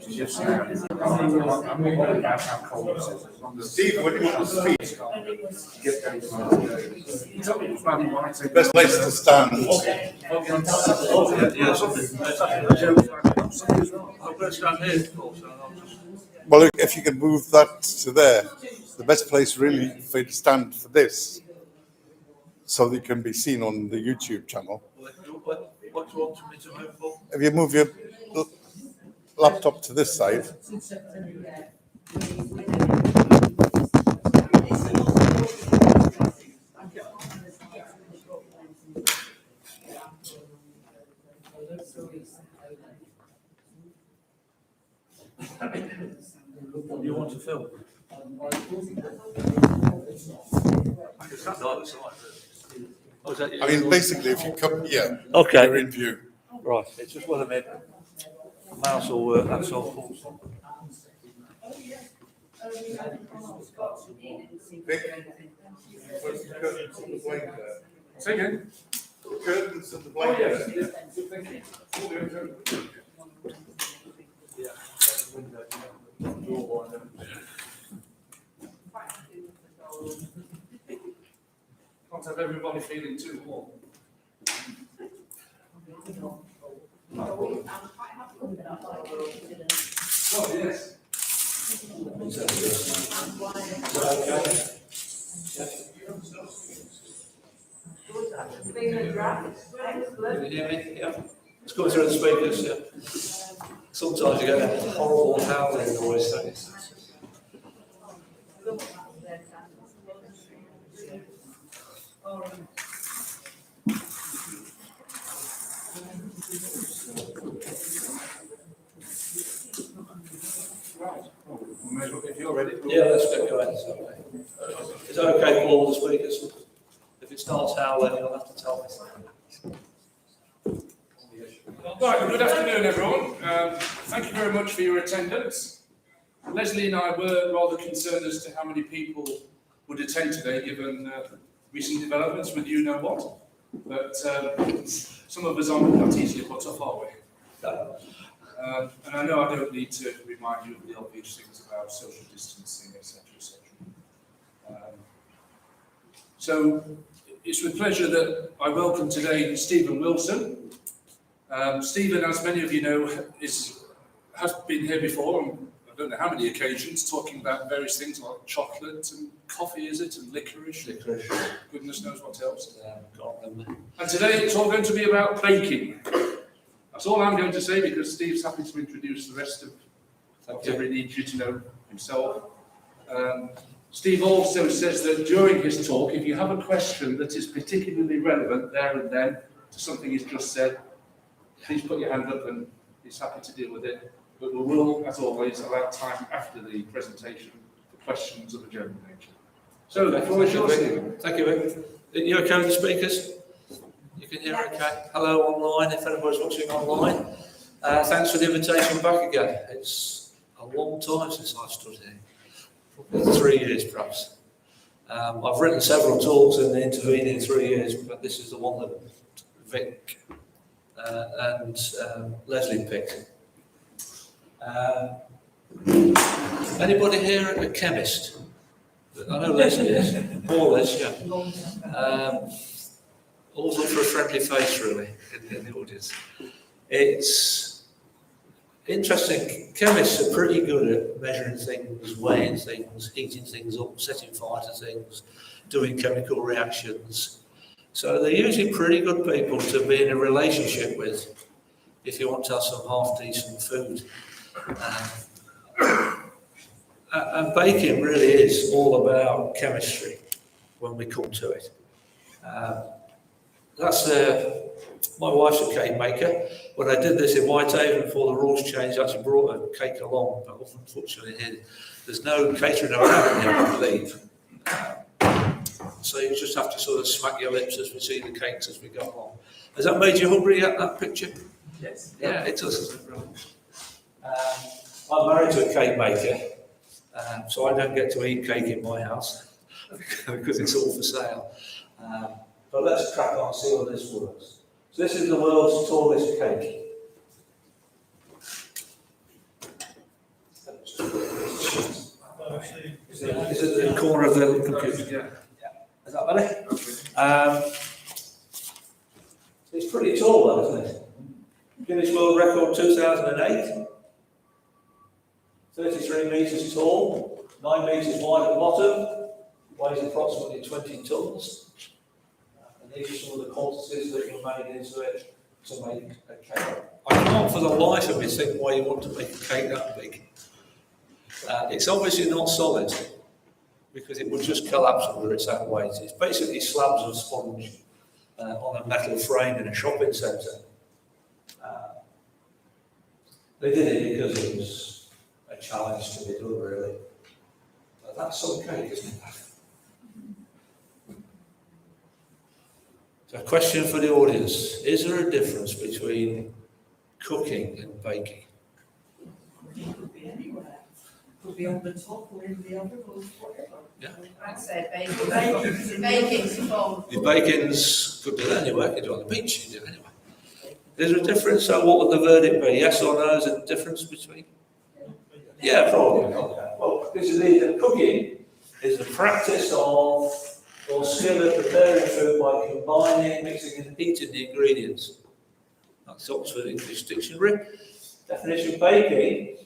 Yes, I'm worried about how cold it is. Steve, what do you want to speak? Best Place to stand. Well, if you can move that to there, the best place really for you to stand for this, so that you can be seen on the YouTube channel. What do you want me to move for? If you move your laptop to this side. Do you want to film? I can stand either side. Oh, is that you? I mean, basically, if you come, yeah, Okay. you're in view. Right, it's just one of them. Mouse will work, that's all. Say again? Curtains and the Oh, blanket. yes, yeah, good thinking. Can't have everybody feeling too warm. Oh, yes. Can you hear me? Yeah. It's coming through the speakers, yeah. Sometimes you get a horrible howling noise. If you're ready. Yeah, let's get going. It's okay. Is that okay for all the speakers? If it starts howling, you'll have to tell me. Right, good afternoon, everyone. Thank you very much for your attendance. Leslie and I were rather concerned as to how many people would attend today, given recent developments with you know what. But some of us aren't that easily put off, are we? No. And I know I don't need to remind you of the obvious things about social distancing, etc., etc. So it's with pleasure that I welcome today Stephen Wilson. Stephen, as many of you know, has been here before on I don't know how many occasions talking about various things like chocolate and coffee, is it, and licorice. Licorice. Goodness knows what else. Can't remember. And today it's all going to be about baking. That's all I'm going to say because Steve's happy to introduce the rest of whatever he needs you to know himself. Steve also says that during his talk, if you have a question that is particularly relevant there and then to something he's just said, please put your hand up and he's happy to deal with it. But we will, as always, allow time after the presentation for questions of a general nature. So the floor is yours, Stephen. Thank you, Rick. Are you okay with the speakers? You can hear okay? Hello online, if anybody's watching online. Thanks for the invitation back again. It's a long time since I've stood here. Probably 3 years, perhaps. I've written several talks in the intervening 3 years, but this is the one that Vic and Leslie picked. Anybody here a chemist? I know Leslie is, more or less, yeah. Always look for a friendly face, really, in the audience. It's interesting. Chemists are pretty good at measuring things, weighing things, heating things up, setting fire to things, doing chemical reactions. So they're usually pretty good people to be in a relationship with if you want to have some half-decent food. And baking really is all about chemistry when we come to it. My wife's a cake maker. When I did this in Whitehaven before the rules changed, I actually brought a cake along, but unfortunately here, there's no catering around here, I believe. So you just have to sort of smack your lips as we see the cakes as we go along. Has that made you hungry at that picture? Yes. Yeah, it does. I'm married to a cake maker, so I don't get to eat cake in my house because it's all for sale. But let's crack on and see how this works. So this is the world's tallest cake. Is it at the corner of the computer? Yeah. Is that better? It's pretty tall though, isn't it? Guinness World Record 2008. 33 metres tall, 9 metres wide at the bottom, weighs approximately 20 tonnes. And these are some of the quantities that were made into it to make a cake. I can't for the life of me think why you want to make a cake that big. It's obviously not solid, because it would just collapse under its own weight. It's basically slabs of sponge on a metal frame in a shopping centre. They did it because it was a challenge to be done, really. But that's some cake, isn't it? So a question for the audience. Is there a difference between cooking and baking? Could be anywhere. Could be on the top or in the oven or whatever. Yeah. I'd say baking's involved. Your baking's could do that anywhere, you could do it on the beach, you do it anyway. Is there a difference? So what would the verdict be? Yes or no? Is there a difference between? Yeah, probably. Well, because the cooking is the practice of or skill of preparing food by combining, mixing and heating the ingredients. That's Oxford English Dictionary. Definition of baking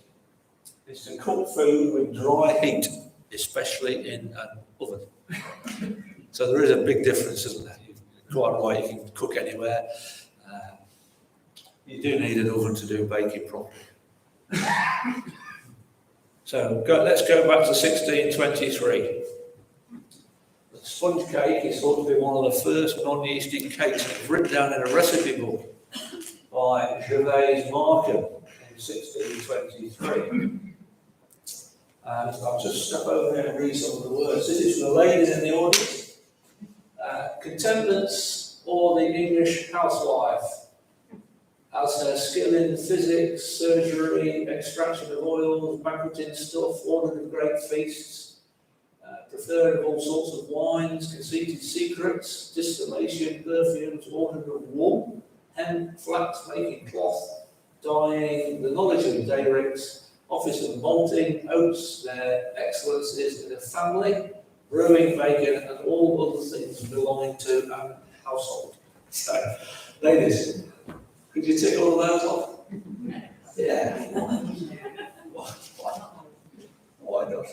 is to cook food with dry heat, especially in an oven. So there is a big difference, isn't there? You're quite right, you can cook anywhere. You do need an oven to do baking properly. So let's go back to 1623. The sponge cake is thought to be one of the first non-yeasty cakes. It's written down in a recipe book by Gervais Markham in 1623. And I'll just step over here and read some of the words. This is for the ladies in the audience. Contemplants or the English housewife, as her skill in physics, surgery, extraction of oils, banqueting stuff, ordering of great feasts, preferring all sorts of wines, conceited secrets, distillation, perfumes, ordering of wool, hemp, flax, making cloth, dyeing, the knowledge of dayricks, office of malting, oats, their excellencies in the family, brewing, bacon, and all other things belonging to an household. So, ladies, could you tick all of those off? Yeah. Why not?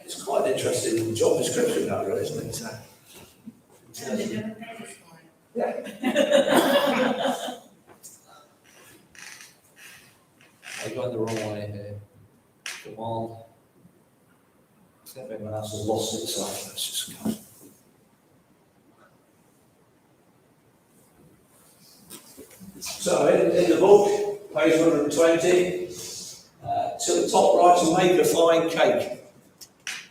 It's quite an interesting job description now, really, isn't it? Yeah. I'm going the wrong way here. Come on. I think everyone else has lost it, so let's just go. So in the book, page 120, to the top right, to make a fine cake.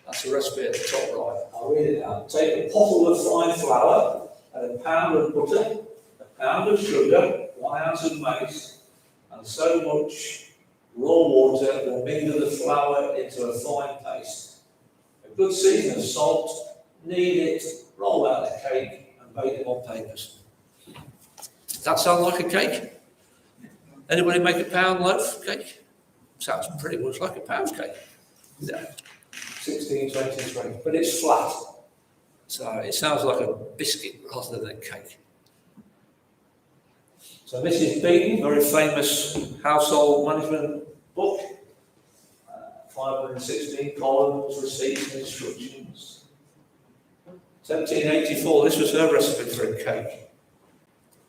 That's the recipe at the top right. I'll read it out. Take a pottle of fine flour and a pound of butter, a pound of sugar, 1 ounce of mace, and so much raw water will mingle the flour into a fine paste. A good season of salt, knead it, roll out the cake, and bake it on papers. Does that sound like a cake? Anybody make a pound loaf cake? Sounds pretty much like a pound cake. Yeah. 1623, but it's flat. So it sounds like a biscuit rather than a cake. So Mrs. Beaton, very famous household management book. 516 columns, receipts and instructions. 1784, this was her recipe for a cake.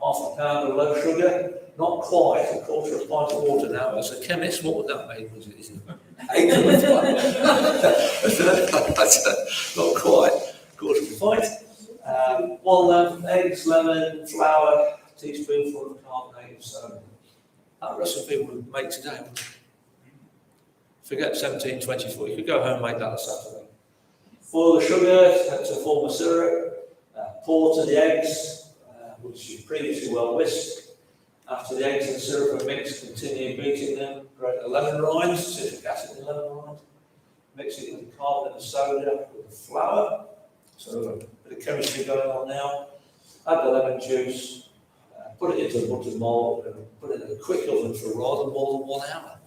Half a pound of loaf sugar, not quite, a quarter of a pint of water. Now, as a chemist, what would that make? Was it? Not quite, quarter of a pint. 1 lemon, eggs, lemon, flour, teaspoonful of carbonated soda. That recipe would make today, wouldn't it? Forget 1724, you could go home and make that on Saturday. Boil the sugar to form a syrup, pour to the eggs, which is previously well whisked. After the eggs and syrup are mixed, continue beating them. Grate a lemon rind, citric acid in lemon rind. Mix it with the carbonate of soda with the flour. So a bit of chemistry going on now. Add the lemon juice, put it into a buttered mould and put it in a quick oven for rather more than 1 hour.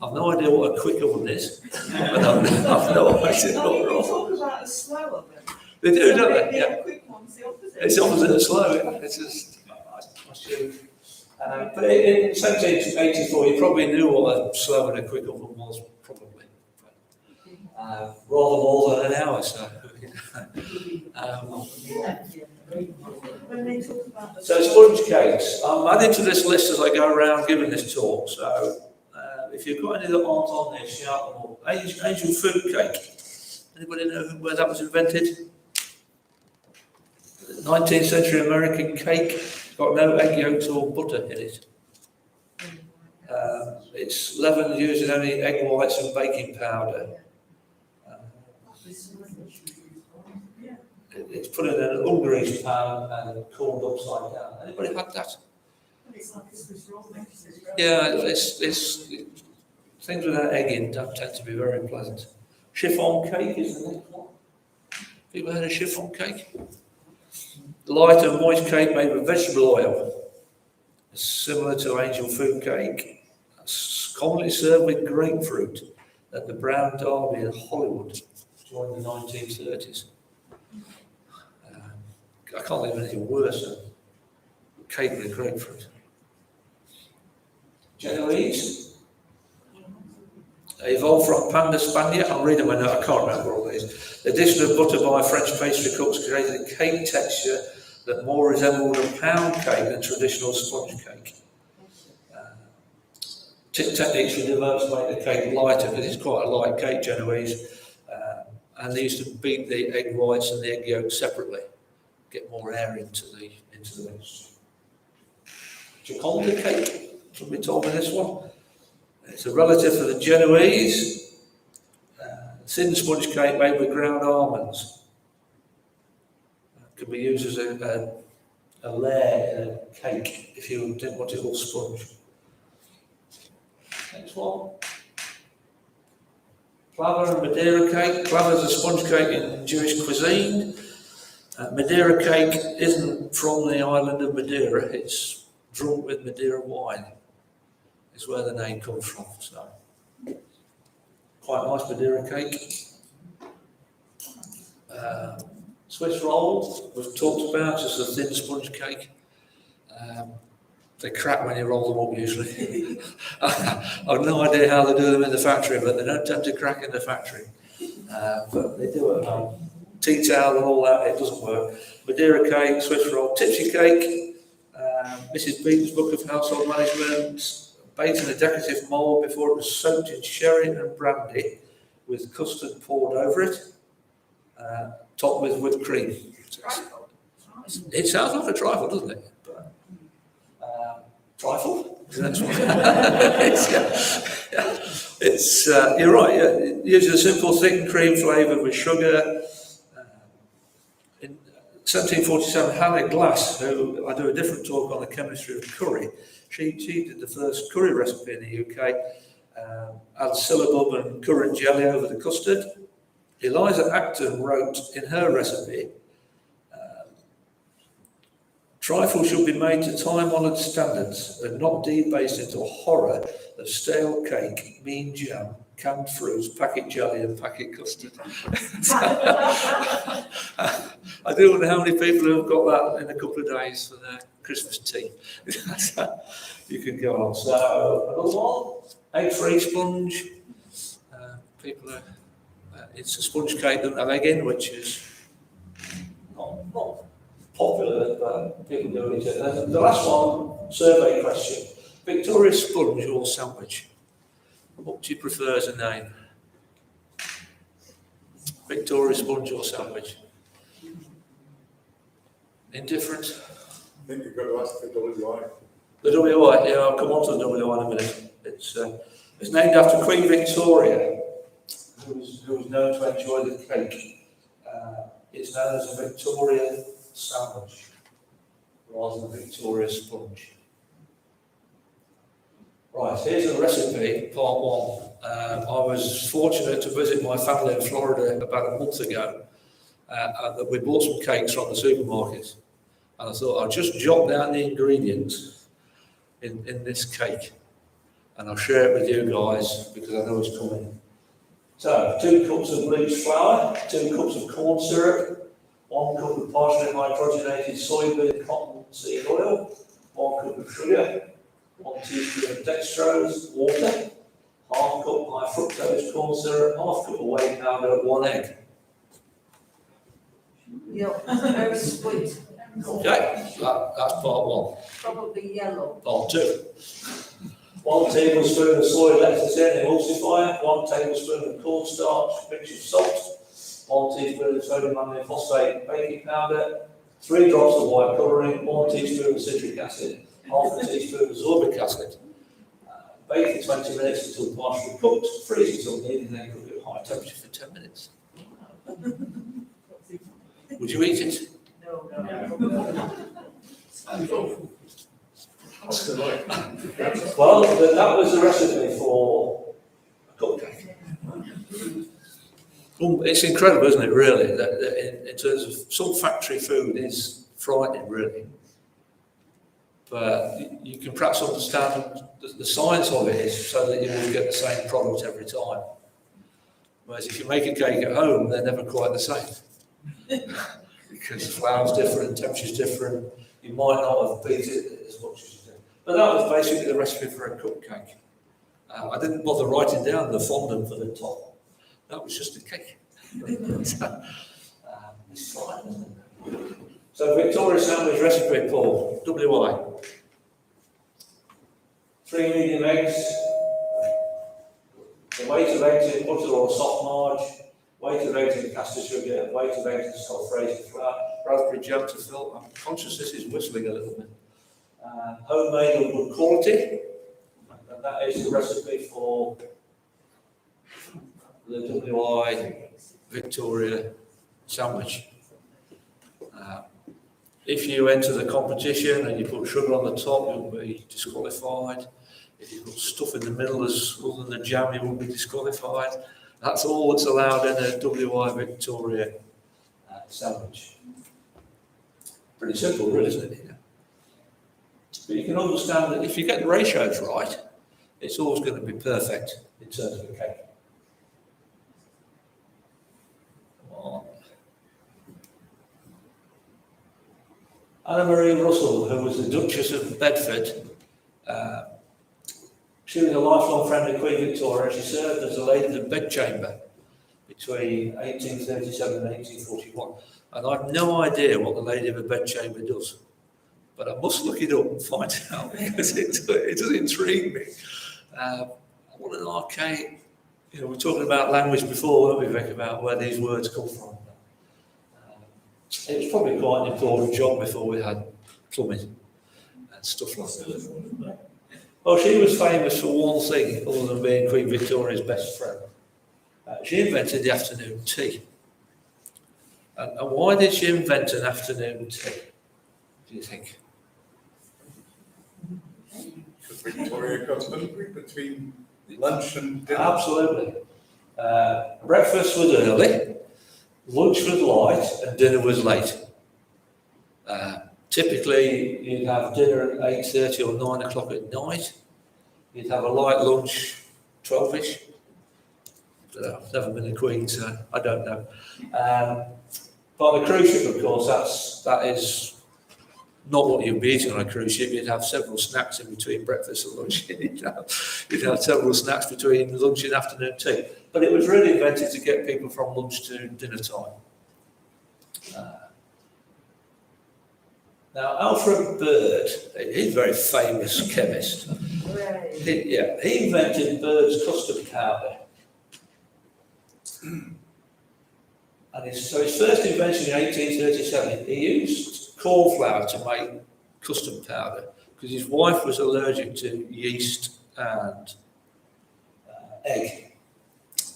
I've no idea what a quick oven is. But I've no idea No, what you wrong. talk about a slow oven. They do, don't they? The Yeah. quick one's the opposite. It's opposite of slow. It's just, I assume. But in 1784, you probably knew what a slow and a quick oven was, probably. Rather more than an hour, so. When they talk about the. So sponge cakes, I'm adding to this list as I go around giving this talk. So if you've got any that aren't on there, shout them all. Angel food cake. Anybody know where that was invented? 19th century American cake. Got no egg yolks or butter in it. It's leavened using only egg whites and baking powder. It's put in an ungreased pan and cooled upside down. Anybody had that? It's like a Swiss roll mix. Yeah, it's things without egg in don't tend to be very pleasant. Chiffon cake is the next one. People had a chiffon cake? Light and moist cake made with vegetable oil. It's similar to angel food cake. It's commonly served with grapefruit at the Brown Derby in Hollywood during the 1930s. I can't think of anything worse than cake with grapefruit. Genoese. They evolved from Panda Spania. I'm reading my note, I can't remember all these. The addition of butter by French pastry cooks created a cake texture that more resembled a pound cake than traditional sponge cake. Techniques were developed to make the cake lighter, because it's quite a light cake, Genoese. And they used to beat the egg whites and the egg yolks separately, get more air into the mix. Jaconda cake, somebody told me this one. It's a relative of the Genoese. Thin sponge cake made with ground almonds. Could be used as a layer in a cake if you didn't want it all sponge. Next one. Plava and Madeira cake. Plava is a sponge cake in Jewish cuisine. Madeira cake isn't from the island of Madeira. It's drunk with Madeira wine. Is where the name comes from. So, quite nice Madeira cake. Swiss roll was talked about, just a thin sponge cake. They crack when you roll them up usually. I've no idea how they do them in the factory, but they don't tend to crack in the factory. But they do it at home. Tea towel and all that, it doesn't work. Madeira cake, Swiss roll, tipsy cake, Mrs. Beaton's Book of Household Management, baked in a decorative mould before it was soaked in sherry and brandy with custard poured over it, topped with whipped cream. It sounds like a trifle, doesn't it? But, trifle? The next one. It's you're right. It uses a simple, thick cream flavoured with sugar. In 1747, Hannah Glass, who I do a different talk on the chemistry of curry, she did the first curry recipe in the UK. Add syllabub and currant jelly over the custard. Eliza Acton wrote in her recipe, trifle should be made to time-honoured standards and not debased into a horror of stale cake, mean jam, canned fruits, packet jelly and packet custard. I do wonder how many people have got that in a couple of days for their Christmas tea. You can go on. So, another one, egg-free sponge. People are, it's a sponge cake that have egg in, which is not popular, but people do it. And the last one, survey question. Victoria sponge or sandwich? What do you prefer as a name? Victoria sponge or sandwich? Indifferent? I think you've got to ask the WI. The WI, yeah, I'll come on to the WI in a minute. It's named after Queen Victoria, who was known to enjoy the cake. It's known as a Victoria sandwich rather than a Victoria sponge. Right, here's a recipe, part one. I was fortunate to visit my family in Florida about a month ago. And we bought some cakes from the supermarket. And I thought I'll just jot down the ingredients in this cake. and I'll share it with you guys because I know it's coming. So, 2 cups of bleached flour, 2 cups of corn syrup, 1 cup of partially hydrogenated soybean cottonseed oil, 1 cup of sugar, 1 teaspoon of dextrose, water, half cup high fructose corn syrup, half cup of whey powder, 1 egg. Yeah, very sweet. Okay, that's part 1. Probably yellow. Part 2. 1 tablespoon of soy lecithin emulsifier, 1 tablespoon of cornstarch, pinch of salt, 1 teaspoon of sodium ammonium phosphate baking powder, 3 drops of white colouring, 1 teaspoon of citric acid, half a teaspoon of sorbic acid. Bake for 20 minutes until partially cooked, freeze until needed, then cook at high temperature for 10 minutes. Would you eat it? No. Well, that was the recipe for a cupcake. It's incredible, isn't it, really, that in terms of some factory food is frightening, really. But you can perhaps understand the science of it is so that you will get the same product every time. Whereas if you make a cake at home, they're never quite the same. Because the flour's different, temperature's different, you might not have beat it as much as you do. But that was basically the recipe for a cupcake. I didn't bother writing down the fondant for the top. That was just a cake. It's fine, isn't it? So Victoria sandwich recipe, Paul, WI. 3 medium eggs, the weight of eggs in butter or soft marge, weight of eggs in caster sugar, weight of eggs in self-raising flour, raspberry jam to fill. I'm conscious this is whistling a little bit. Homemade and good quality, and that is the recipe for the WI Victoria sandwich. If you enter the competition and you put sugar on the top, you'll be disqualified. If you put stuff in the middle other than the jam, you will be disqualified. That's all that's allowed in a WI Victoria sandwich. Pretty simple, really, isn't it? But you can understand that if you get the ratios right, it's always going to be perfect in terms of a cake. Anna Marie Russell, who was the Duchess of Bedford, she was a lifelong friend of Queen Victoria. She served as a lady of the bedchamber between 1837 and 1841. And I've no idea what the lady of a bedchamber does, but I must look it up and find out because it does intrigue me. What an archaic, we were talking about language before, weren't we, Vic, about where these words come from. It was probably quite an important job before we had plumbing and stuff like that. Well, she was famous for one thing other than being Queen Victoria's best friend. She invented the afternoon tea. And why did she invent an afternoon tea, do you think? Because Victoria got hungry between lunch and dinner. Absolutely. Breakfast was early, lunch was light, and dinner was late. Typically, you'd have dinner at 8:30 or 9 o'clock at night. You'd have a light lunch, 12ish. I've never been a queen, so I don't know. But on a cruise ship, of course, that is not what you'd be eating on a cruise ship. You'd have several snacks in between breakfast and lunch. You'd have several snacks between lunch and afternoon tea. But it was really invented to get people from lunch to dinner time. Now, Alfred Bird, he's a very famous chemist. He invented Bird's custard powder. And his first invention in 1837, he used corn flour to make custard powder because his wife was allergic to yeast and egg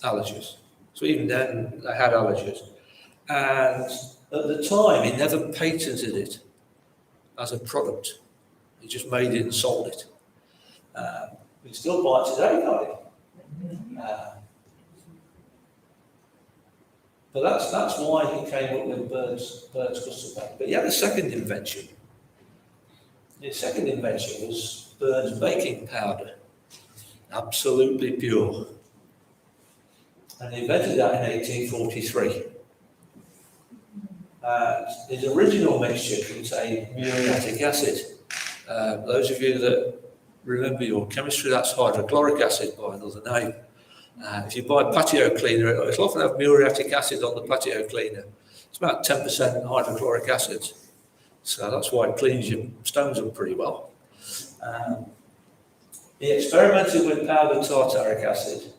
allergies. So even then, they had allergies. And at the time, he never patented it as a product. He just made it and sold it. We still buy it today, can't we? But that's why he came up with Bird's custard powder. But he had a second invention. His second invention was Bird's baking powder. absolutely pure. And he invented that in 1843. His original mixture contained muriatic acid. Those of you that remember your chemistry, that's hydrochloric acid by another name. If you buy patio cleaner, it'll often have muriatic acid on the patio cleaner. It's about 10% hydrochloric acid. So that's why it cleans your stones up pretty well. He experimented with powdered tartaric acid.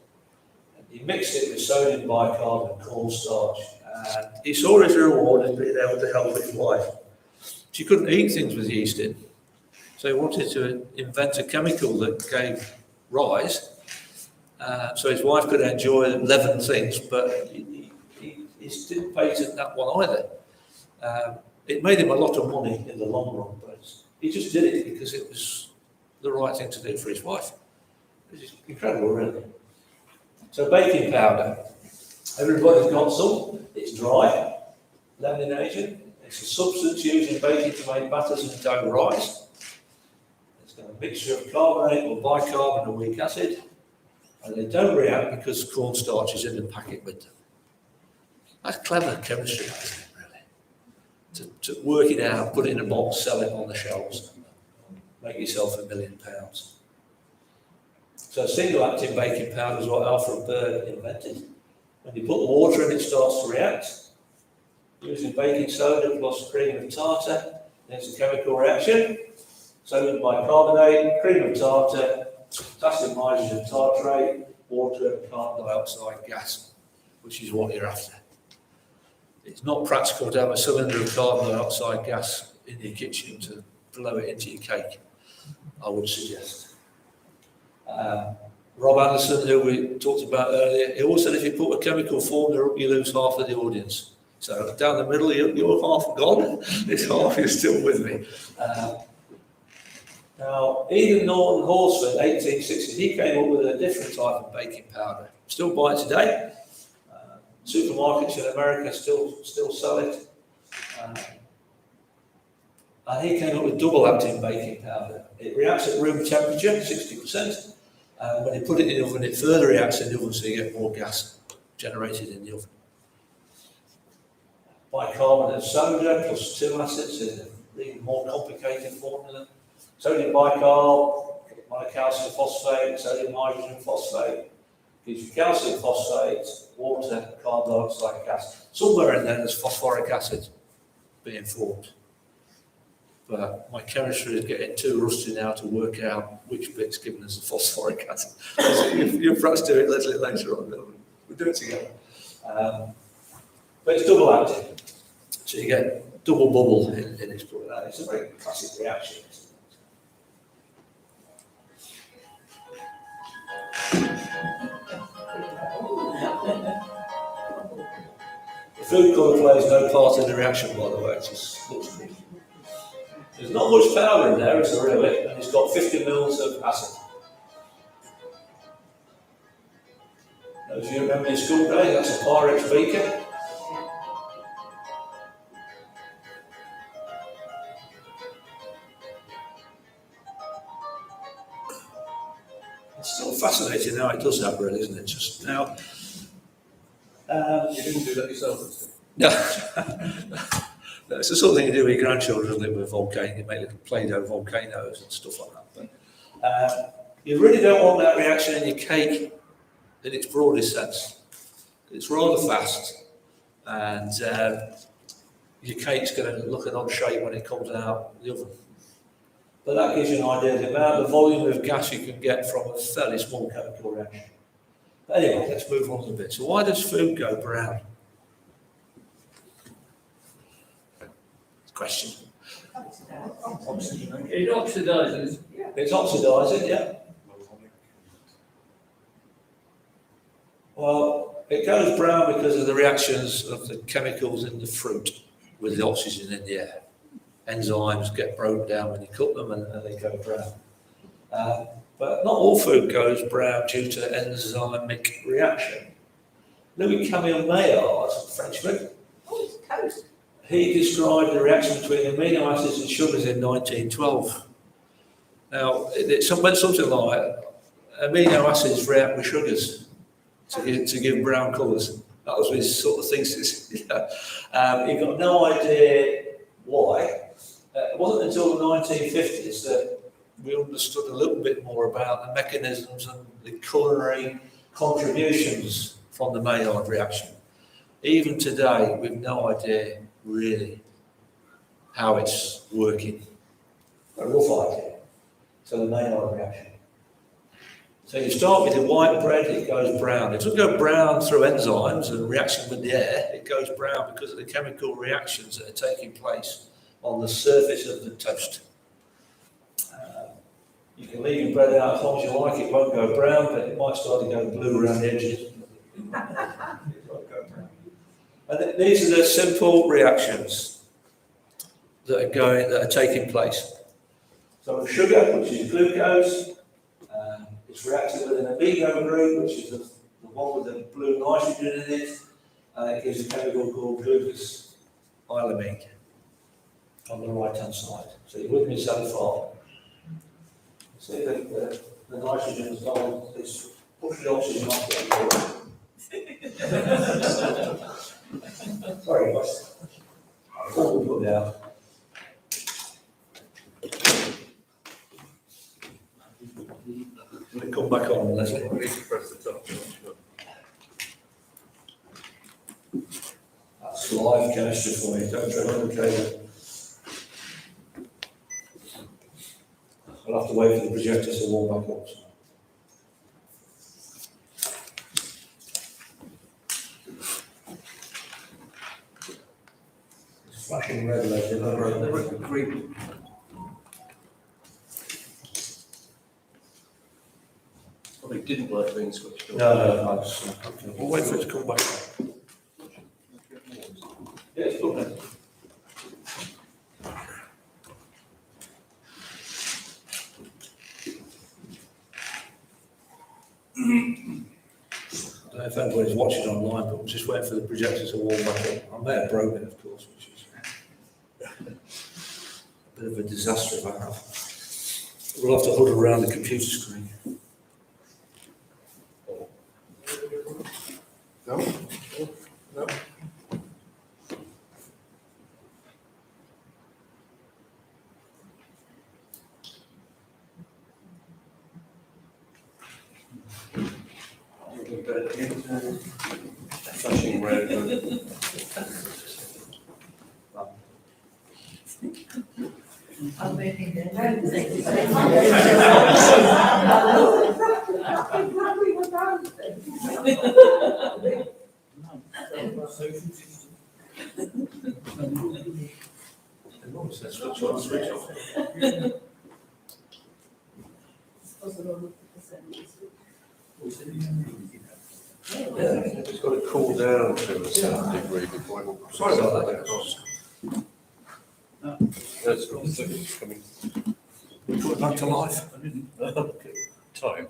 He mixed it with sodium bicarbonate and cornstarch. And he saw his reward as being able to help his wife. She couldn't eat things with yeast in. So he wanted to invent a chemical that gave rise, so his wife could enjoy leavened things, but he didn't patent that one either. It made him a lot of money in the long run, but he just did it because it was the right thing to do for his wife. It's incredible, really. So baking powder. Everybody's got some. It's dry, lemon agent. It's a substance used in baking to make batters and dough rise. It's got a mixture of carbonate or bicarbonate or weak acid. And they don't react because cornstarch is in the packet with them. That's clever chemistry, isn't it, really? To work it out, put it in a box, sell it on the shelves, make yourself £1 million. So single-acting baking powder is what Alfred Berg invented. When you put the water in, it starts to react. Using baking soda plus cream of tartar, there's a chemical reaction. Sodium bicarbonate, cream of tartar, potassium hydrogen tartrate, water and carbon dioxide gas, which is what you're after. It's not practical to have a cylinder of carbon dioxide gas in your kitchen to blow it into your cake, I would suggest. Rob Anderson, who we talked about earlier, he always said if you put a chemical formula up, you lose half of the audience. So down the middle, you're half gone, this half is still with me. Now, Eden Norton Horsford, 1860s, he came up with a different type of baking powder. Still buy it today. Supermarkets in America still sell it. And he came up with double-acting baking powder. It reacts at room temperature, 60%. When you put it in the oven, it further reacts in the oven, so you get more gas generated in the oven. Bicarbonate of soda plus 2 acids in a even more complicated formula. Sodium bicarb, monocalcium phosphate, sodium hydrogen phosphate, gives you calcium phosphate, water, carbon dioxide gas. Somewhere in there there's phosphoric acid being formed. But my chemistry is getting too rusty now to work out which bit's giving us the phosphoric acid. You'll perhaps do it a little later on. We'll do it together. But it's double acting. So you get double bubble in its product. It's a very classic reaction. The food colour plays no part in the reaction, by the way. It just looks good. There's not much powder in there, is there really? And it's got 50 mils of acid. Those of you remember your school day, that's a Pyrex beaker. It's still fascinating how it does that, really, isn't it? Just now. You didn't do that yourself, No. It's the sort of thing you do with your grandchildren, isn't it, with volcanoes, you make little Play-Doh volcanoes and stuff like that. But you really don't want that reaction in your cake in its broadest sense. It's rather fast, and your cake's going to look an odd shape when it comes out of the oven. But that gives you an idea of the amount of volume of gas you can get from a fairly small chemical reaction. But anyway, let's move on a bit. So why does food go brown? Question. It oxidizes. It's oxidizing, yeah. Well, it goes brown because of the reactions of the chemicals in the fruit with the oxygen in the air. Enzymes get broken down when you cook them and they go brown. But not all food goes brown due to enzymic reaction. Louis Camille Maillard, a Frenchman, Oh, it's toast. he described the reaction between amino acids and sugars in 1912. Now, it went something like amino acids react with sugars to give brown colours. That was his sort of thesis. He got no idea why. It wasn't until the 1950s that we understood a little bit more about the mechanisms and the culinary contributions from the Maillard reaction. Even today, we've no idea really how it's working. A rough idea. So the Maillard reaction. So you start with the white bread, it goes brown. It doesn't go brown through enzymes and reaction with the air. It goes brown because of the chemical reactions that are taking place on the surface of the toast. You can leave your bread out as long as you like. It won't go brown, but it might start to go blue around the edges. It won't go brown. And these are the simple reactions that are taking place. So sugar, which is glucose, it's reacting with an amino group, which is the one with the blue nitrogen in it, and it gives a chemical called glucose ilamine on the right-hand side. So you're with me so far. See the nitrogen has gone, it's pushed the oxygen off the Sorry, guys. I thought we put down. Let me come back on, Leslie. That's live chemistry for you, don't tread on the cable. I'll have to wait for the projectors to warm back up. It's flashing red, Leslie. They're green. Probably didn't work being switched on. No, okay. We'll wait for it to come back. Yeah, it's good then. I don't know if anybody's watching online, but I'm just waiting for the projector to warm back up. I may have broken it, of course, which is a bit of a disaster if I have. We'll have to huddle around the computer screen. No? No? Flashing red. I'm making it. Switch on, switch off. Yeah, it's got to cool down to a certain degree before it will. Sorry about that. That's got it's coming. Put it back to life. Time.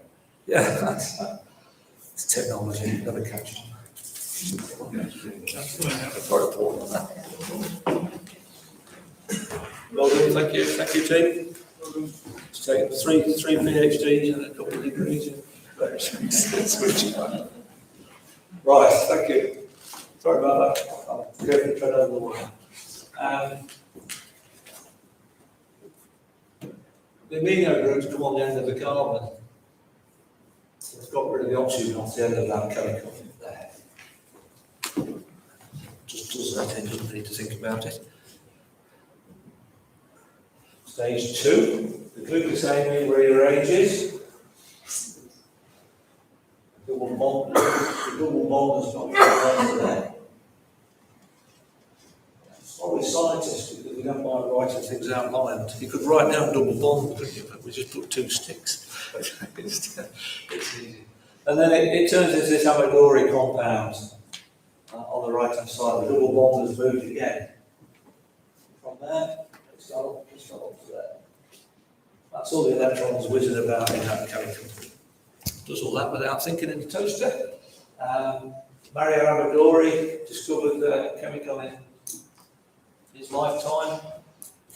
Yeah, it's technology, never catch on. Sorry, Paul. Well done, thank you team. It's taken three PhDs and a couple of degrees in various switching. Right, thank you. Sorry about that. I'll go and tread over the wire. The amino groups come on the end of the carbon. It's got rid of the oxygen off the end of that chemical there. Just does that, it doesn't need to think about it. Stage 2, the glucosamine rearranges. The double bond has got right there. Sorry, scientists, because we don't mind writing things outlined. You could write down double bond, couldn't you? But we just put 2 sticks. It's easy. And then it turns into this amidori compound on the right hand side. The double bond has moved again. From there, it's got up to there. That's all the electrons whizzing about in that chemical. Does all that without thinking in the toaster. Mario Amadori discovered the chemical in his lifetime.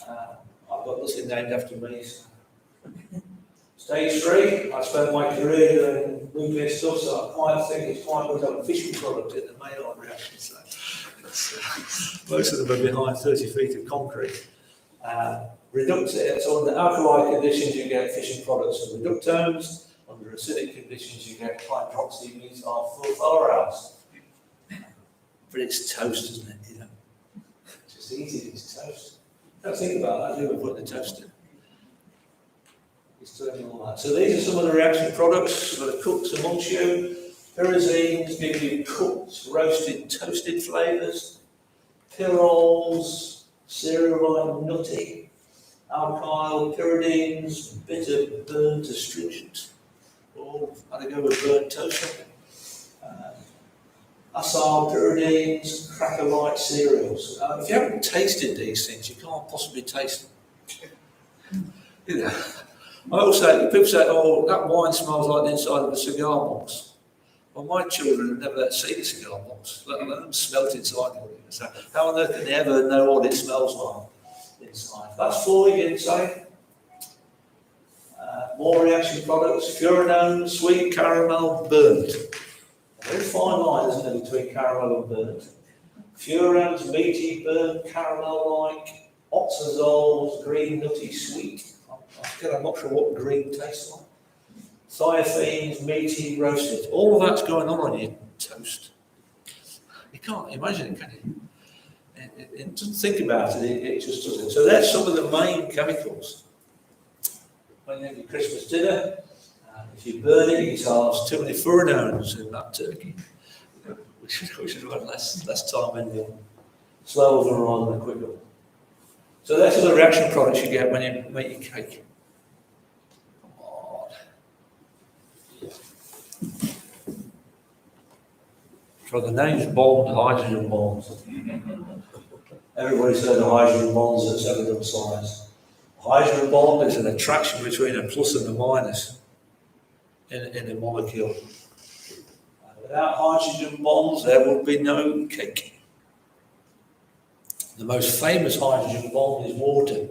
I've got nothing named after me. So Stage 3, I spent my career doing nuclear stuff, so I quite think it's quite good to have a fission product in the Maillard reaction. So most of them are behind 30 feet of concrete. So under alkali conditions you get fission products and reductones. Under acidic conditions you get hydroxymethyl fluoroalkyls. But it's toast, isn't it? You know, it's just easy, it's toast. Don't think about that, do we, put the toast in? It's turning all that. So these are some of the reaction products that are cooked amongst you. Pyrazines give you cooked, roasted, toasted flavours. Pyrols, cereal-like, nutty. Alkyl, pyridines, bitter, burnt, astringent. All had to go with burnt toast. Acyl, pyridines, cracker-like cereals. If you haven't tasted these things, you can't possibly taste them. You know. People say, oh, that wine smells like the inside of a cigar box. Well, my children have never seen a cigar box, let alone smelt inside of it. So how on earth can they ever know what it smells like inside? That's 4 inside. More reaction products, furanone, sweet caramel, burnt. A very fine line, isn't there, between caramel and burnt. Furans, meaty, burnt, caramel-like. Oxazoles, green, nutty, sweet. I'm not sure what green tastes like. Thiophene, meaty, roasted. All of that's going on your toast. You can't imagine it, can you? It doesn't think about it, it just does it. So that's some of the main chemicals. When you have your Christmas dinner, if you burn it, you have too many furanones in that turkey. We should have less time in the slow oven rather than quick oven. So that's the reaction products you get when you make your cake. Come on. So the name's Bond, hydrogen bonds. Everybody's heard of hydrogen bonds at 7 double size. Hydrogen bond is an attraction between a plus and a minus in a molecule. Without hydrogen bonds, there would be no cake. The most famous hydrogen bond is water.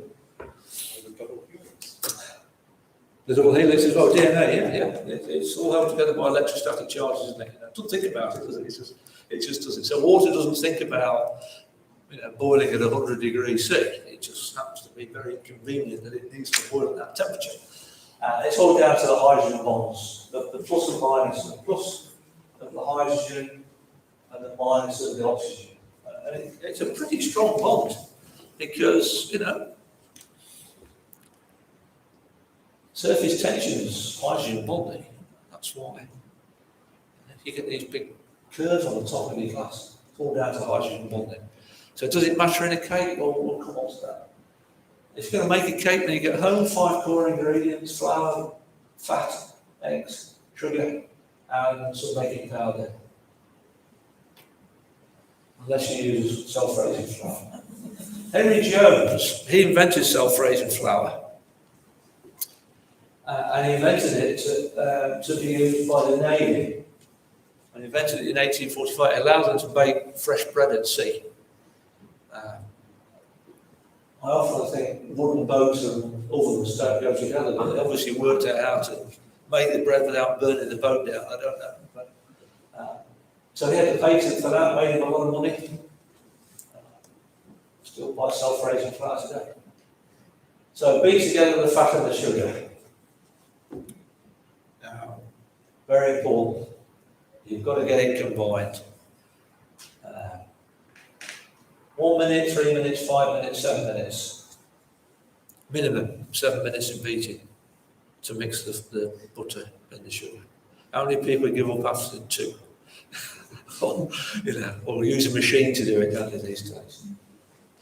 The double helix is well, DNA, yeah. It's all held together by electrostatic charges, isn't it? Don't think about it, does it? It just doesn't. So water doesn't think about, boiling at 100 degrees C. It just happens to be very convenient that it needs to boil at that temperature. It's all down to the hydrogen bonds, the plus and minus, the plus of the hydrogen and the minus of the oxygen. It's a pretty strong bond because, surface tension is hydrogen bonding. That's why. You get these big curves on the top of your glass, it's all down to hydrogen bonding. So does it matter in a cake? Or we'll come on to that. If you're going to make a cake when you get home, 5 core ingredients: flour, fat, eggs, sugar, and some baking powder. Unless you use self-raising flour. Henry Jones, he invented self-raising flour. And he invented it to be used by the Navy. And he invented it in 1845. It allowed them to bake fresh bread at sea. I often think wooden boats and ovens don't go together, but they obviously worked out how to make the bread without burning the boat down. I don't know. But, so he had the patent for that, made him a lot of money. Still buy self-raising flour today. So beat together the fat and the sugar. Now, very important. You've got to get it combined. 1 minute, 3 minutes, 5 minutes, 7 minutes. Minimum 7 minutes in beating to mix the butter and the sugar. How many people give up after 2? Or use a machine to do it, don't they, these days?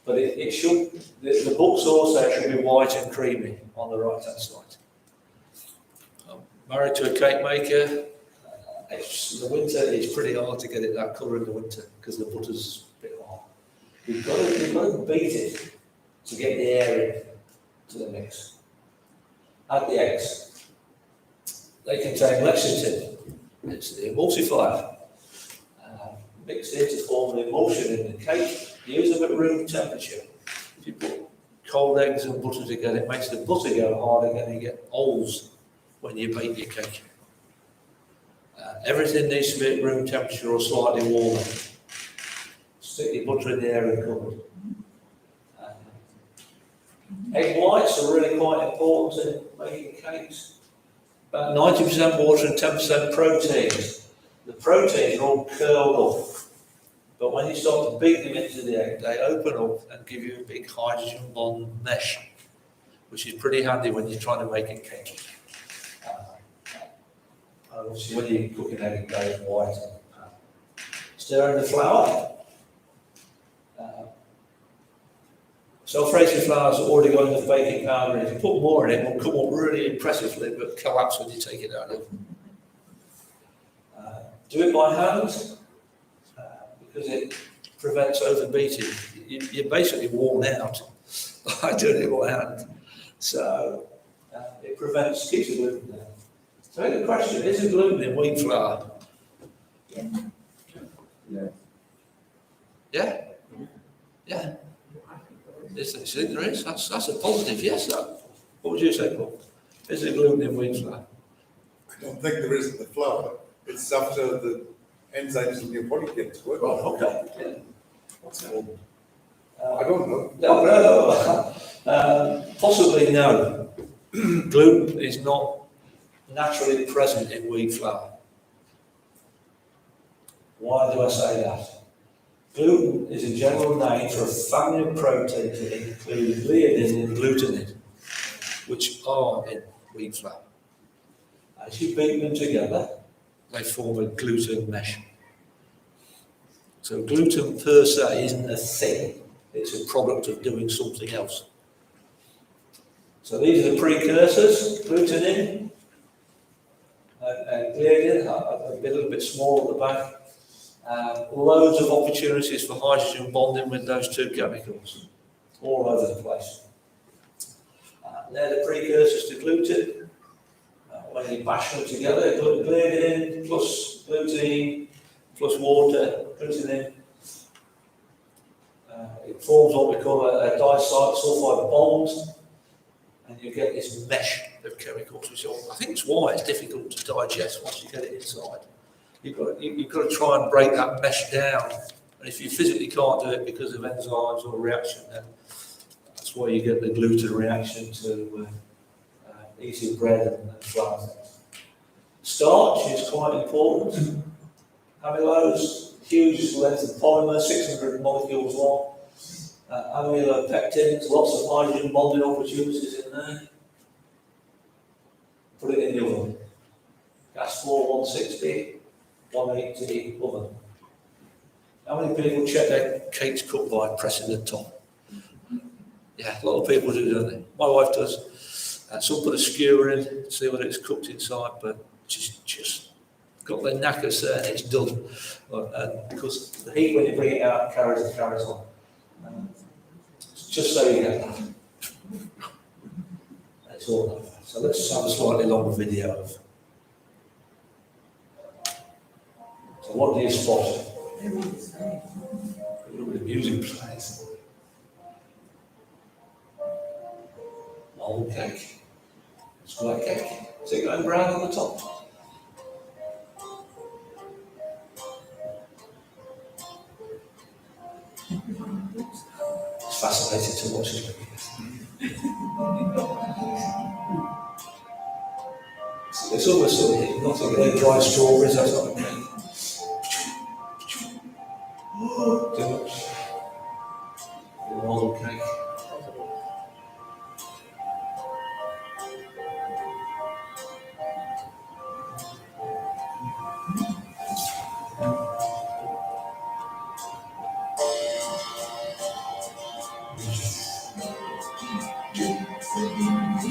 But it should, the books also should be white and creamy on the right hand side. I'm married to a cake maker. In the winter, it's pretty hard to get it that colour in the winter because the butter's a bit hard. You've got to beat it to get the air in to the mix. Add the eggs. They contain lecithin. It's the emulsifier. Mix it to form an emulsion in the cake. Use them at room temperature. If you put cold eggs and butter together, it makes the butter go hard again and you get holes when you bake your cake. Everything needs to be at room temperature or slightly warmer. Stick your butter in the area cupboard. Egg whites are really quite important in making cakes. About 90% water and 10% proteins. The proteins are all curled up, but when you start to beat them into the egg, they open up and give you a big hydrogen bond mesh, which is pretty handy when you're trying to make a cake. Obviously, when you're cooking egg, it goes white. Stir in the flour. Sulphate flour's already got enough baking powder in. If you put more in it, it will come up really impressively, but collapse when you take it out of it. Do it by hand, because it prevents overbeating. You're basically worn out by doing it by hand. So it prevents, keeps the gluten down. So the question, is there gluten in wheat flour? Yeah. Yeah? Yeah. You think there is? That's a positive yes, that. What would you say, Paul? Is there gluten in wheat flour? I don't think there is in the flour. It's after the enzymes in your body get to work. Right, okay. Yeah. What's it called? I don't know. No. Possibly no. Gluten is not naturally present in wheat flour. Why do I say that? Gluten is a general name for a family of proteins that include gliadin and glutenin, which are in wheat flour. As you beat them together, they form a gluten mesh. So gluten per se isn't a thing, it's a product of doing something else. So these are the precursors, glutenin and gliadin, a little bit small at the back. Loads of opportunities for hydrogen bonding with those two chemicals, all over the place. They're the precursors to gluten. When you bash them together, gliadin plus glutein plus water, glutenin, it forms what we call a disulfide bond, and you get this mesh of chemicals, which I think is why it's difficult to digest once you get it inside. You've got to try and break that mesh down, and if you physically can't do it because of enzymes or reaction, then that's why you get the gluten reaction to eating bread and flour. Starch is quite important. Amylose, huge length of polymer, 600 molecules long. Amylopectins, lots of hydrogen bonding opportunities in there. Put it in the oven. Gas floor 160, 180 oven. How many people check their cakes cooked by pressing the top? Yeah, a lot of people do, don't they? My wife does. Some put a skewer in, see whether it's cooked inside, but just got their knackers there and it's done. Because the heat when you bring it out carries on. Just so you get that. That's all that. So let's have a slightly longer video of. So what do you spot? Look at the music plays. Old cake. It's quite cake. Is it going brown on the top? It's fascinating to watch it. It's almost sort of hypnotic. They're dry strawberries, that's not okay. Too much. Old cake.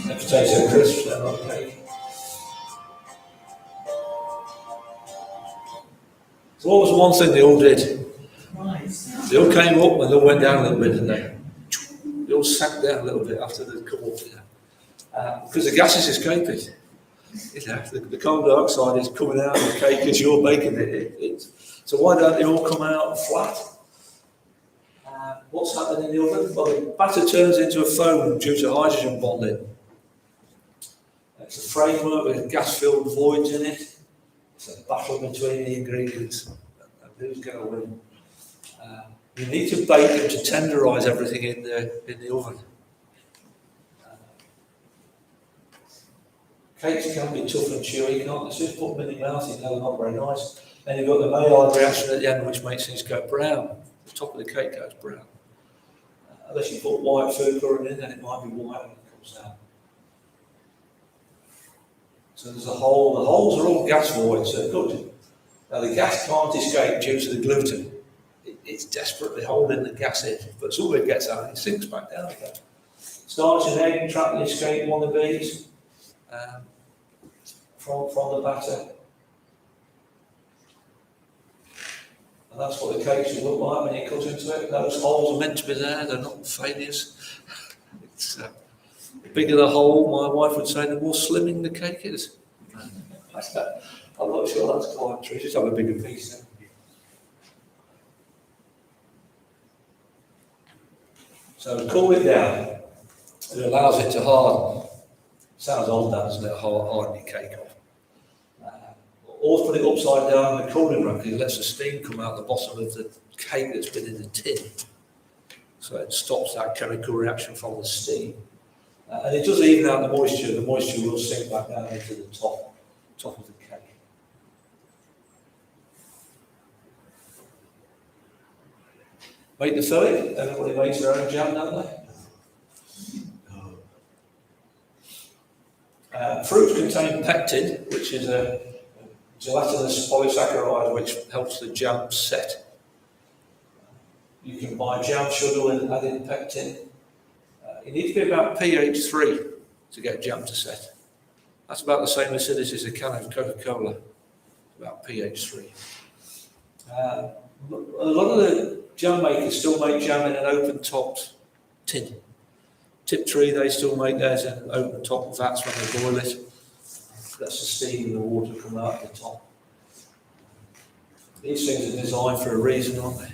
Potato crisps, they're not cake. So what was the one thing they all did? Nice. They all came up and they all went down a little bit, didn't they? They all sank down a little bit after they'd come up. Because the gas is escaping. You know, the carbon dioxide is coming out of the cake as you're baking it. So why don't they all come out flat? What's happening in the oven? Well, the batter turns into a foam due to hydrogen bonding. It's a framework with gas-filled voids in it. It's a battle between the ingredients and who's going to win. You need to bake them to tenderise everything in the oven. Cakes can be tough and chewy, you can't just put them in your mouth, you know they're not very nice. Then you've got the Maillard reaction at the end, which makes things go brown. The top of the cake goes brown. Unless you put white food colouring in, then it might be white when it comes down. So there's a hole. The holes are all gas voids, so good. Now the gas can't escape due to the gluten. It's desperately holding the gas in, but as soon as it gets out, it sinks back down again. Starch and egg trap the escape one of these from the batter. And that's what the cake should look like when you cut into it. Those holes are meant to be there, they're not failures. It's, the bigger the hole, my wife would say, the more slimming the cake is. I'm not sure that's quite true, just have a bigger piece then. So cool it down. It allows it to harden. Sounds old, doesn't it? Harden your cake off. Always put it upside down in the cooling rack because it lets the steam come out the bottom of the cake that's been in the tin. So it stops that chemical reaction from the steam. And it does even out the moisture. The moisture will sink back down into the top of the cake. Make the filling. Everybody makes their own jam, don't they? Fruits contain pectin, which is a gelatinous polysaccharide which helps the jam set. You can buy jam sugar with added pectin. You need to be about pH 3 to get jam to set. That's about the same acidity as a can of Coca-Cola, about pH 3. A lot of the jam makers still make jam in an open-topped tin. Tiptree, they still make theirs in open-top vats when they boil it. That's the steam and the water coming out the top. These things are designed for a reason, aren't they?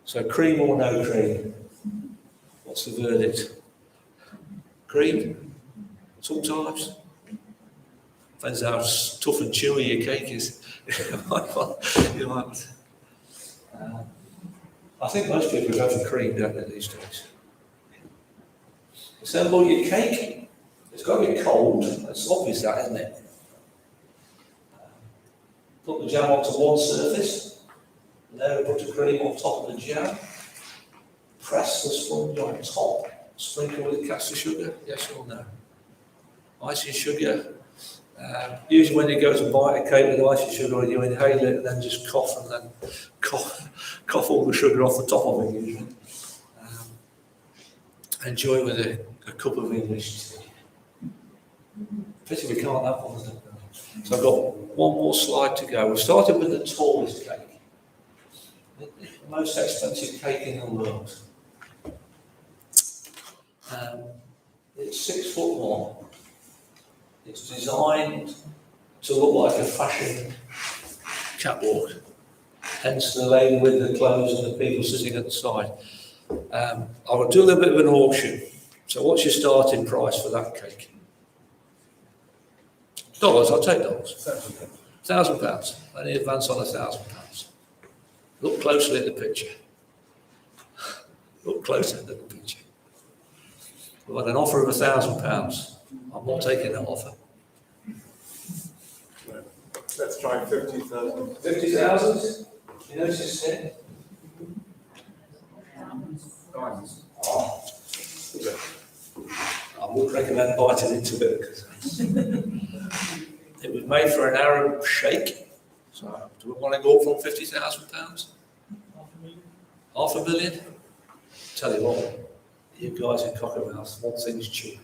So cream or no cream? What's the verdict? Cream? Sometimes. Depends how tough and chewy your cake is. I think most people go for cream, don't they, these days? Assemble your cake. It's got to be cold. It's obvious that, isn't it? Put the jam onto one surface. Layer a buttercream on top of the jam. Press the sponge on top. Sprinkle with caster sugar, yes or no? Icing sugar. Usually when you go to buy a cake with icing sugar, you inhale it and then just cough and then cough all the sugar off the top of it usually. Enjoy with a cup of English tea. Pity we can't have one of them. So I've got one more slide to go. We started with the tallest cake. The most expensive cake in the world. It's 6'1". It's designed to look like a fashion catwalk. Hence the lady with the clothes and the people sitting at the side. I will do a little bit of an auction. So what's your starting price for that cake? Dollars, I'll take dollars. £1,000. Any advance on £1,000? Look closely at the picture. Look closer at the picture. We've got an offer of £1,000. I'm not taking that offer. Let's try 50,000. 50,000? You notice it? Oh. I would recommend biting into it because it was made for an Arab sheikh. So do we want to go up from £50,000? $500,000? Tell you what, you guys in Cockermouth, one thing's cheap.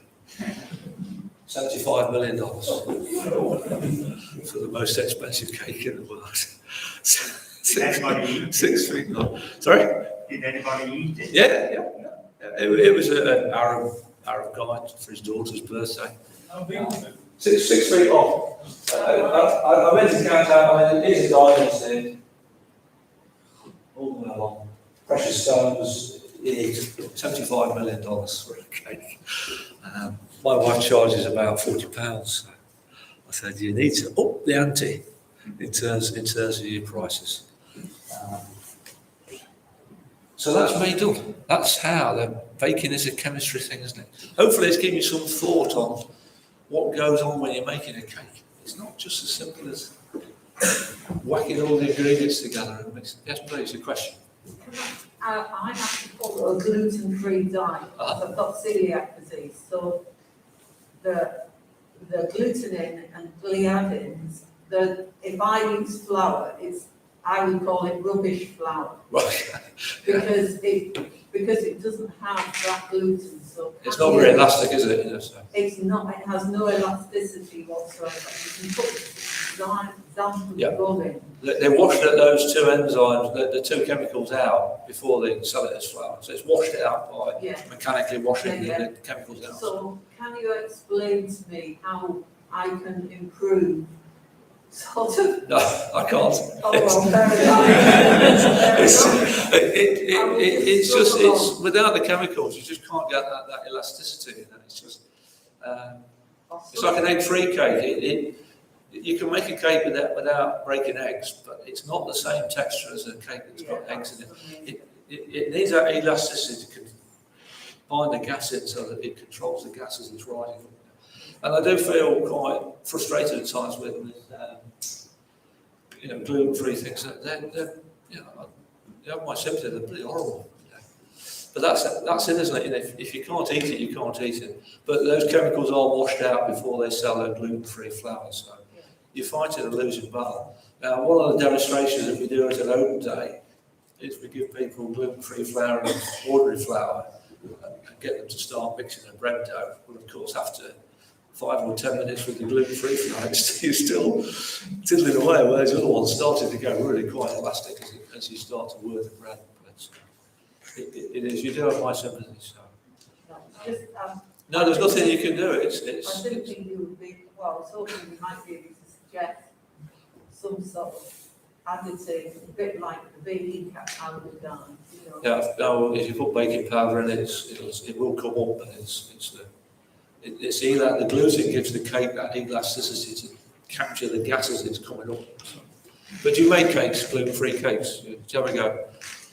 $75 million for the most expensive cake in the world. Six feet long. Sorry? Did anybody eat it? Yeah. It was an Arab guy for his daughter's birthday. How big was it? 6 feet long. I went to count out, I mean, these are diamonds there. All the way along. Precious stones, $75 million for a cake. My wife charges about £40. So I said, you need to up the ante in terms of your prices. So that's me done. That's how the baking is a chemistry thing, isn't it? Hopefully it's giving you some thought on what goes on when you're making a cake. It's not just as simple as whacking all the ingredients together and mixing. Yes, please, your question. I have to follow a gluten-free diet, because I've got celiac disease, so the glutenin and gliadins, if I use flour, I would call it rubbish flour, Right. because it doesn't have that gluten, so. It's not very elastic, is it? You know, so. It's not, it has no elasticity whatsoever. You can put example Yeah. going. They wash those two enzymes, the two chemicals out before they sell it as flour. So it's washed out by Yeah. mechanically washing Yeah, the chemicals out. So can you explain to me how I can improve sort of? No, I can't. Oh, well, fair enough. It's just without the chemicals, you just can't get that elasticity. You know? It's just it's like an egg-free cake. You can make a cake without breaking eggs, but it's not the same texture as a cake that's got eggs in it. It needs that elasticity to bind the gas in so that it controls the gas as it's rising up. And I do feel quite frustrated at times with gluten-free things. They're you have my sympathy. They're pretty horrible. But that's it, isn't it? If you can't eat it, you can't eat it. But those chemicals are washed out before they sell their gluten-free flour. So you're fighting a losing battle. Now, one of the demonstrations that we do at an open day is we give people gluten-free flour and ordinary flour and get them to start mixing a bread dough. Well, of course, after 5 or 10 minutes with the gluten-free flour, it's still tiddling away, whereas the other ones started to go really quite elastic as you start to whir the bread. But it is, you do have my sympathy. So. No, there's nothing you can do. I didn't think you would be, well, I was hoping you might be able to suggest some sort of additive, a bit like the baking powder done, you know. Yeah, no, if you put baking powder in it, it will come up, but it's the gluten gives the cake that elasticity to capture the gas as it's coming up. So. But you make cakes, gluten-free cakes. Have a go.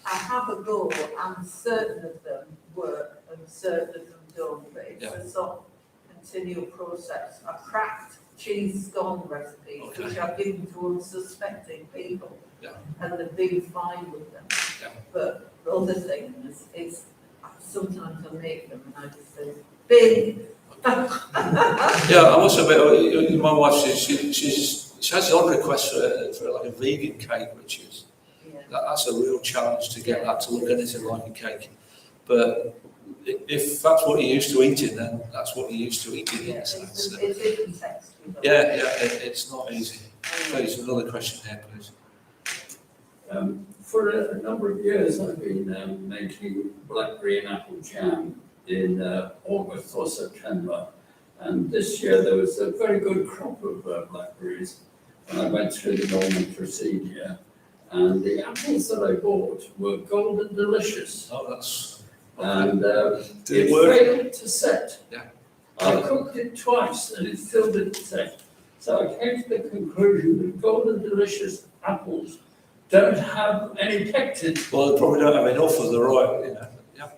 I have a go, and certain of them work and certain of them don't, but it's a sort of continual process. I cracked cheese scone recipes, which I've given to unsuspecting people, and they've been fine with them. Yeah. But other things, it's sometimes I make them and I just say, big. Yeah, I must admit, my wife, she has the odd request for like a vegan cake, which is that's a real challenge to get that to look anything like a cake. But if that's what you're used to eating, then that's what you're used to eating. Yeah, it's different texture. It's not easy. Please, another question here, please. For a number of years, I've been making blackberry and apple jam in August or September. And this year there was a very good crop of blackberries. And I went through the normal procedure. And the apples that I bought were golden delicious. Oh, that's... And Did it it work? failed to set. Yeah. I cooked it twice and it still didn't set. So I came to the conclusion that golden delicious apples don't have any pectin. Well, they probably don't have enough of the right, you know. Yeah.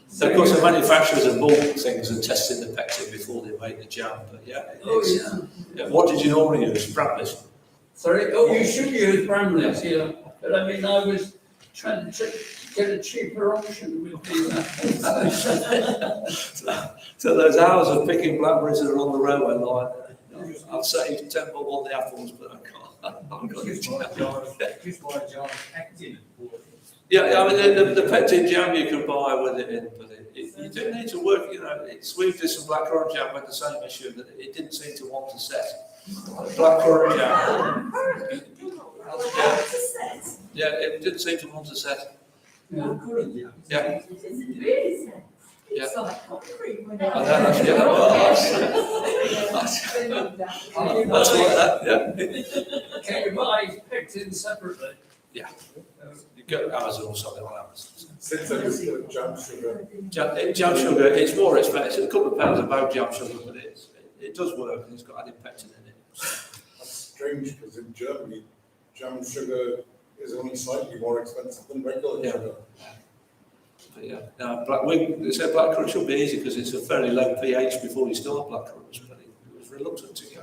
So of course, the manufacturers have bought things and tested the pectin before they make the jam. But yeah, What did you normally use? Brambles? Sorry? Oh, you should use Brambles, yeah. But I mean, I was trying to get a cheaper option with these apples. So those hours of picking blackberries that are on the railway line, I'll say 10 bob on the apples, but I can't. I haven't got any jam. Just buy a jar of pectin. Yeah, I mean, the pectin jam you can buy with it in, but you do need to work, you know, we've did some blackcurrant jam with the same issue, that it didn't seem to want to set. Blackcurrant jam. Yeah, it didn't seem to want to set. Yeah. It's like concrete when That's what that, Can you buy pectin separately? yeah. You go to Amazon or something on Amazon. Since I was jam sugar. Jam sugar, it's more expensive, a couple of pounds a bag jam sugar, but it does work and it's got added pectin in it. That's strange because in Germany, jam sugar is only slightly more expensive than regular Yeah. sugar. But yeah, now they said blackcurrant should be easy because it's a very low pH before you start blackcurrants, but it was reluctant to go.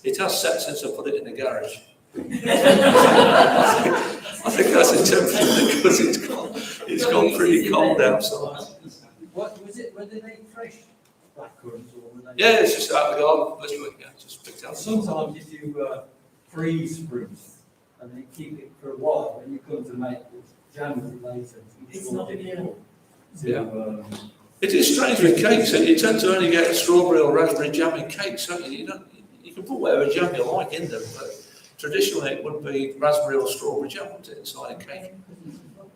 It has set since I put it in the garage. I think that's a temperature because it's gone pretty cold outside. What was it? Were they made fresh blackcurrants or were they? Yeah, it's just out of the garden, literally, yeah, just picked out. Sometimes if you freeze fruits and then keep it for a while, when you come to make jam with it later, it's not difficult. Yeah. It is strange with cakes, you tend to only get strawberry or raspberry jam in cakes, don't you? You can put whatever jam you like in them, but traditionally it would be raspberry or strawberry jam inside a cake.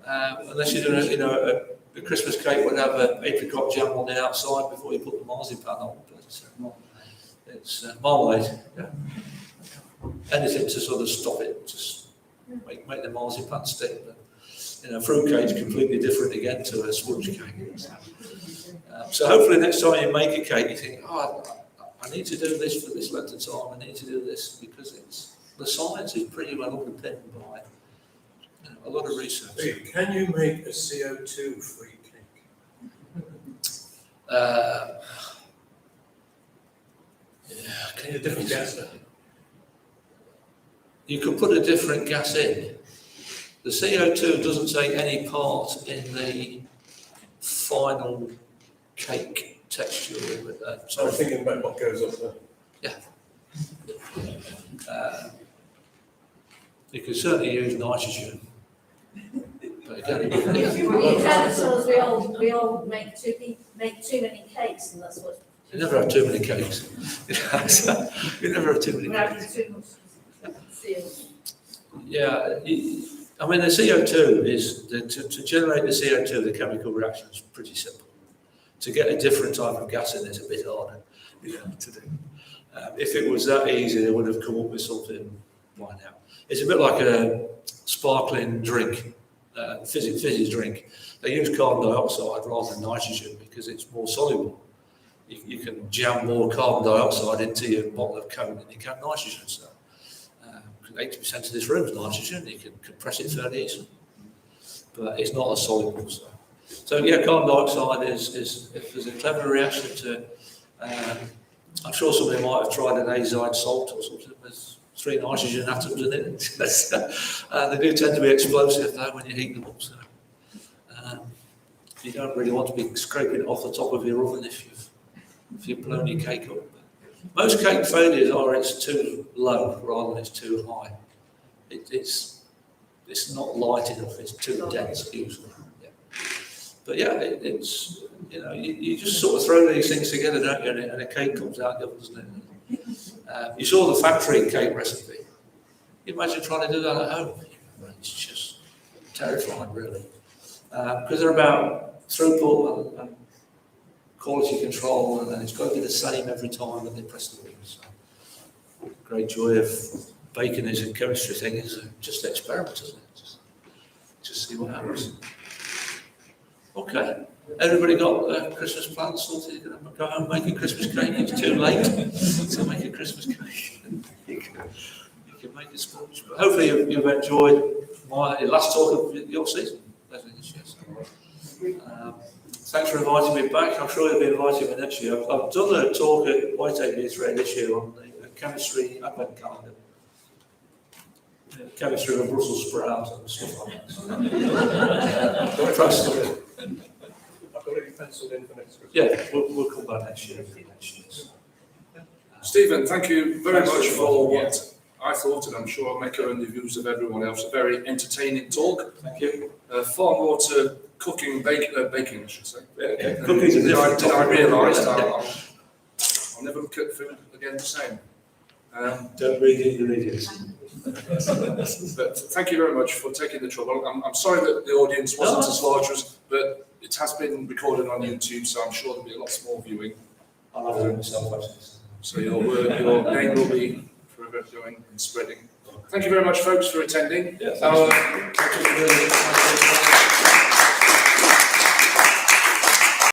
Unless you're doing a Christmas cake would have an apricot jam on the outside before you put the marzipan on. But it's marmalade, yeah. Anything to sort of stop it, just make the marzipan stick. But, fruit cake's completely different again to a sponge cake. So hopefully next time you make a cake, you think, I need to do this for this length of time. I need to do this because the science is pretty well underpinned by a lot of research. Hey, can you make a CO2 free cake? Can you Different gas. You could put a different gas in. The CO2 doesn't take any part in the final cake texture. So I'm thinking about what goes up there. You could certainly use nitrogen. But again, We dinosaurs, we all make too many cakes, and that's what. you never have too many cakes. You never have too many We're having cakes. too much CO2. Yeah, I mean, the CO2 is, to generate the CO2, the chemical reaction is pretty simple. To get a different type of gas in is a bit harder to do. If it was that easy, they would have come up with something by now. It's a bit like a sparkling drink, fizzy drink. They use carbon dioxide rather than nitrogen because it's more soluble. You can jam more carbon dioxide into your bottle of Coke than you can nitrogen. So 80% of this room is nitrogen. You can compress it fairly easily, but it's not as soluble. So yeah, carbon dioxide is if there's a clever reaction to. I'm sure somebody might have tried an azide salt or something. There's 3 nitrogen atoms in it. They do tend to be explosive though when you heat them up. So you don't really want to be scraping it off the top of your oven if you've blown your cake up. Most cake failures are it's too low rather than it's too high. It's not light enough. It's too dense usually. Yeah. But yeah, it's you just sort of throw these things together, don't you? And a cake comes out good, doesn't it? You saw the factory cake recipe. You imagine trying to do that at home. It's just terrifying, really, because they're about throughput and quality control, and it's got to be the same every time that they press the wheel. So, great joy of baking is a chemistry thing is just experiment, isn't it? Just see what happens. Okay, everybody got Christmas plans sorted? You're going to go home and make a Christmas cake? It's too late to make a Christmas cake. You can make a sponge. But hopefully you've enjoyed my last talk of your season. Thanks for inviting me back. I'm sure you'll be inviting me next year. I've done a talk at Whitehead Youth Ray this year on the chemistry advent calendar. Chemistry of a Brussels sprout and stuff like that. I've got it penciled in for next Christmas. Yeah, we'll come back next year. Stephen, thank you very much for what I thought, and I'm sure I'm echoing the views of everyone else, a very entertaining talk. Thank you. Far more to cooking, baking, I should say. Cookies are different. Did I realise I'll never look at food again the same. Don't read the ingredients. But thank you very much for taking the trouble. I'm sorry that the audience wasn't as large as, but it has been recorded on YouTube, so I'm sure there'll be lots more viewing. I'll have to do it myself, actually. So your name will be forever going and spreading. Thank you very much, folks, for attending. Yeah,